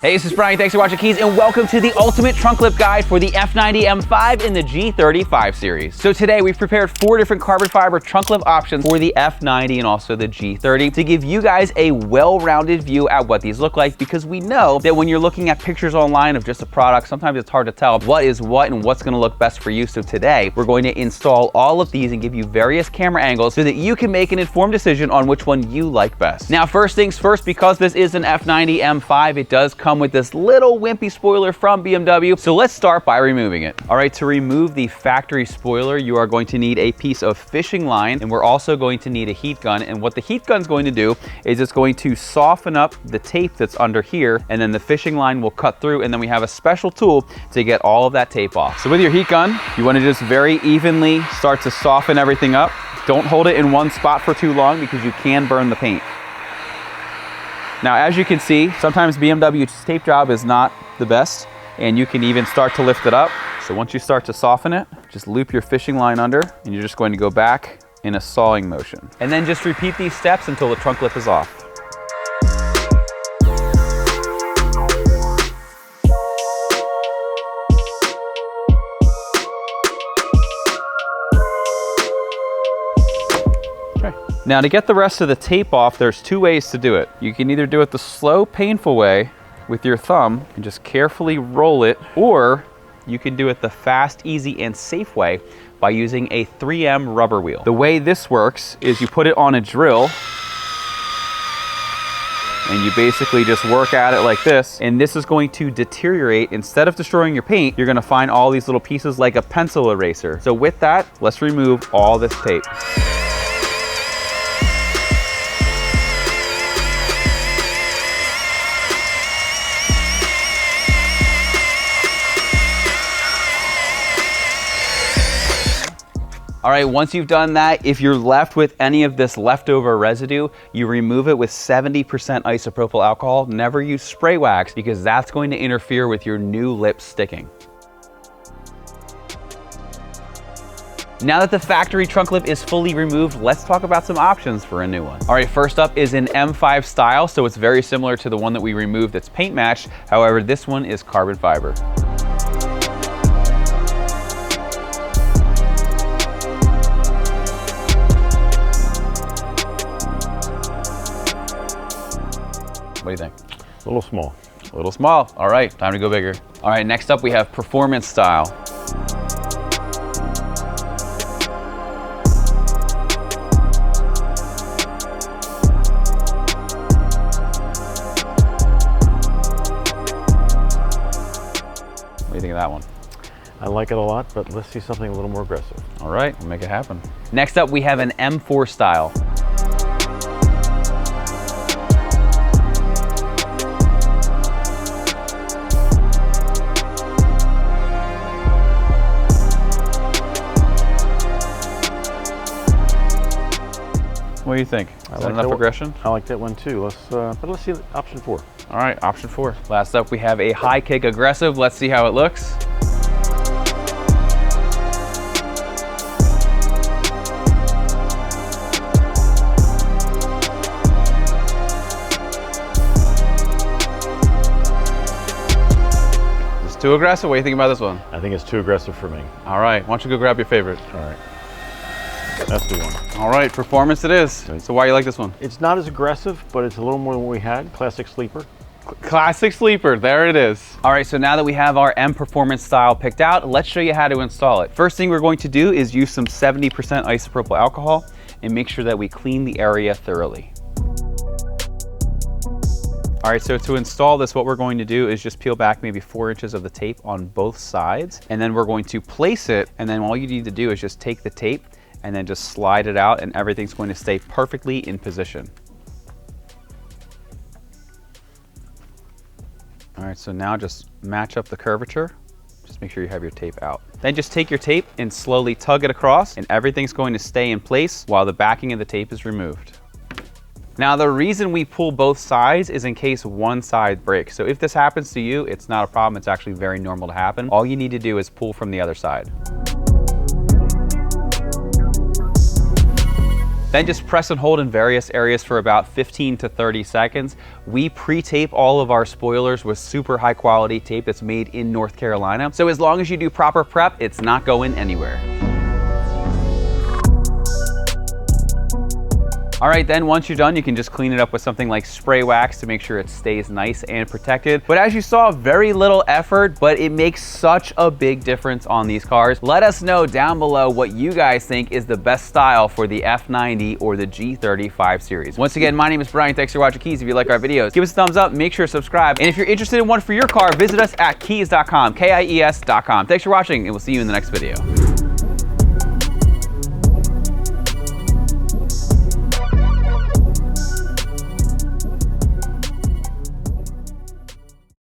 Hey, this is Brian. Thanks for watching Keys, and welcome to the ultimate trunk lip guide for the F90 M5 in the G30 5 Series. So today we've prepared 4 different carbon fiber trunk lip options for the F90 and also the G30 to give you guys a well-rounded view at what these look like, because we know that when you're looking at pictures online of just a product, sometimes it's hard to tell what is what and what's going to look best for you. So today we're going to install all of these and give you various camera angles so that you can make an informed decision on which one you like best. Now, first things first, because this is an F90 M5, it does come with this little wimpy spoiler from BMW. So let's start by removing it. All right, to remove the factory spoiler, you are going to need a piece of fishing line, and we're also going to need a heat gun. And what the heat gun is going to do is it's going to soften up the tape that's under here, and then the fishing line will cut through, and then we have a special tool to get all of that tape off. So with your heat gun, you want to just very evenly start to soften everything up. Don't hold it in one spot for too long because you can burn the paint. Now, as you can see, sometimes BMW's tape job is not the best, and you can even start to lift it up. So once you start to soften it, just loop your fishing line under, and you're just going to go back in a sawing motion. And then just repeat these steps until the trunk lip is off. Now, to get the rest of the tape off, there's 2 ways to do it. You can either do it the slow, painful way with your thumb and just carefully roll it, or you can do it the fast, easy, and safe way by using a 3M rubber wheel. The way this works is you put it on a drill and you basically just work at it like this, and this is going to deteriorate. Instead of destroying your paint, you're gonna find all these little pieces like a pencil eraser. So with that, let's remove all this tape. All right, once you've done that, if you're left with any of this leftover residue, you remove it with 70% isopropyl alcohol. Never use spray wax because that's going to interfere with your new lip sticking. Now that the factory trunk lip is fully removed, let's talk about some options for a new one. All right, first up is an M5 style, so it's very similar to the one that we removed that's paint matched. However, this one is carbon fiber. What do you think? A little small. A little small. All right, time to go bigger. All right, next up we have performance style. What do you think of that one? I like it a lot, but let's see something a little more aggressive. All right, we'll make it happen. Next up we have an M4 style. What do you think? Is that enough aggression? I like that one too. But let's see option 4. All right, option 4. Last up, we have a high kick aggressive. Let's see how it looks. Is this too aggressive? What do you think about this one? I think it's too aggressive for me. All right, why don't you go grab your favorite? All right. That's the one. All right, performance it is. Okay. So why do you like this one? It's not as aggressive, but it's a little more than what we had. Classic sleeper. Classic sleeper, there it is. All right, so now that we have our M performance style picked out, let's show you how to install it. First thing we're going to do is use some 70% isopropyl alcohol and make sure that we clean the area thoroughly. All right, so to install this, what we're going to do is just peel back maybe 4 inches of the tape on both sides, and then we're going to place it, and then all you need to do is just take the tape and then just slide it out, and everything's going to stay perfectly in position. All right, so now just match up the curvature. Just make sure you have your tape out. Then just take your tape and slowly tug it across, and everything's going to stay in place while the backing of the tape is removed. Now, the reason we pull both sides is in case one side breaks. So if this happens to you, it's not a problem. It's actually very normal to happen. All you need to do is pull from the other side. Then just press and hold in various areas for about 15 to 30 seconds. We pre-tape all of our spoilers with super high quality tape that's made in North Carolina. So as long as you do proper prep, it's not going anywhere. All right, then once you're done, you can just clean it up with something like spray wax to make sure it stays nice and protected. But as you saw, very little effort, but it makes such a big difference on these cars. Let us know down below what you guys think is the best style for the F90 or the G30 5 Series. Once again, my name is Brian. Thanks for watching Kies. If you like our videos, give us a thumbs up, make sure to subscribe. And if you're interested in one for your car, visit us at kies.com, Kies.com. Thanks for watching, and we'll see you in the next video.